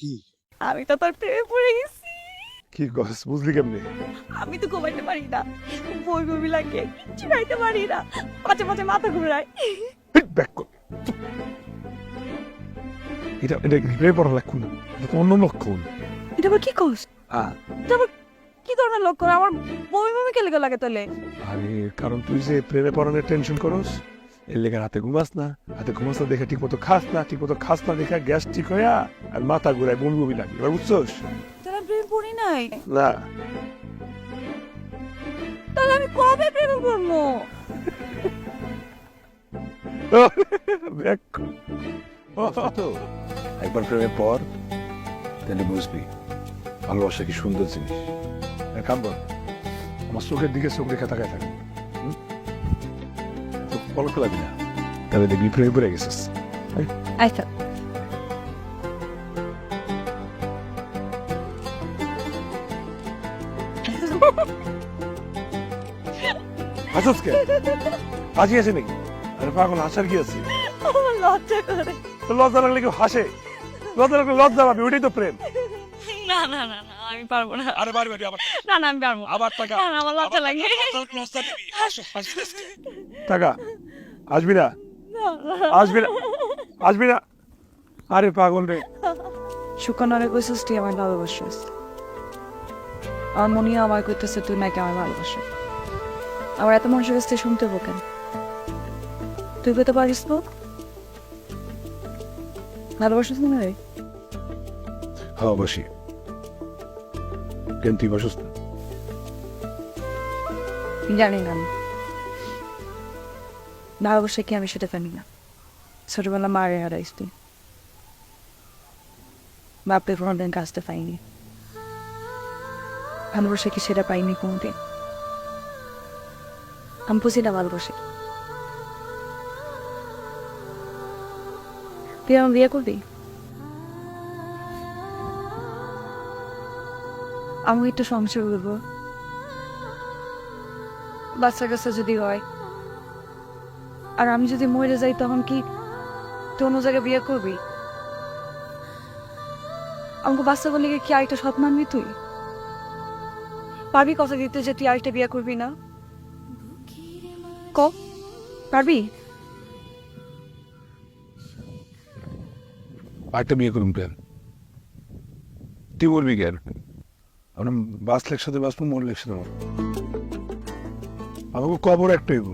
কি আমি তো তোর প্রেমে পড়ে গেছি। কি গস বুঝলি কেমনে? আমি তো ঘুমাইতে পারি না, বই বমি লাগে, কিচ্ছু খাইতে পারি না, মাঝে মাঝে মাথা ঘুরায়। ব্যাক কর। এটা এটা প্রেমে পড়া লক্ষণ না, এটা তো অন্য লক্ষণ। এটা আবার কি কস? হ্যাঁ, এটা আবার কি ধরনের লক্ষণ? আমার বমি বমি কে লেগে লাগে তোলে? আরে কারণ তুই যে প্রেমে পড়ানোর টেনশন করস, এর লেগে রাতে ঘুমাস না, দেখে ঠিক মতো খাস না দেখে গ্যাস ঠিক হইয়া আর মাথা ঘুরায় বমি বমি লাগে। এবার বুঝছস? তাহলে প্রেমে পড়ি নাই? না, তাহলে আমি কবে প্রেমে পড়বো? ব্যাক কর। তো একবার প্রেমে পর, তাহলে বুঝবি ভালোবাসা কি সুন্দর জিনিস। এক কাম কর, আমার চোখের দিকে চোখ রেখে তাকায় থাকে, তো পলক লাগবি না। তাহলে দেখবি প্রেমে পড়ে গেছিস। আচ্ছা। হাসস কে? হাসি আছে নাকি? আরে পাগল, হাসার কি আছে? আমার লজ্জা করে। তো লজ্জা লাগলে কেউ হাসে? লজ্জা লাগলে লজ্জা পাবি, ওইটাই তো প্রেম। না না না না, আমি পারবো না। আরে বাড়ি বাড়ি আবার না না, আমি পারবো না। আবার টাকা না না, আমার লজ্জা লাগে। লজ্জা দিবি। টাকা আসবি না, আসবি না, আসবি না। আরে পাগল রে, সুকন্যারে কইছিস তুই আমার ভালোবাসিস, আমার মনিয়া আমার কইতেছে তুই নাকি আমার ভালোবাসিস। আমার এত মানুষের কাছ থেকে শুনতে হবো কেন? তুই পেতে পারিস তো? ভালোবাসিস না রে? হ্যাঁ বসি। কেন তুই বসস না? জানি না আমি ভালোবাসা কি, আমি সেটা জানি না। ছোটবেলা মারে হারাইস তুই, বাপে কোনোদিন কাজটা পাইনি। ভালোবাসা কি সেটা পাইনি কোনোদিন। আমি বুঝি না ভালোবাসা কি। তুই আমার বিয়ে করবি? আমি একটু সংসার করবো, বাচ্চা কাচ্চা যদি হয়, আর আমি যদি মরে যাই তখন কি তুই অন্য জায়গায় বিয়ে করবি? আমাকে বাচ্চা বলে কি আরেকটা সৎ মানবি তুই? পারবি কথা দিতে যে তুই আরেকটা বিয়ে করবি না? ক পারবি? আরেকটা বিয়ে করুন কেন? তুই বলবি কেন? আমরা বাঁচলে একসাথে বাঁচবো, মরলে একসাথে মরবো। আমাকে কবর একটাই গো।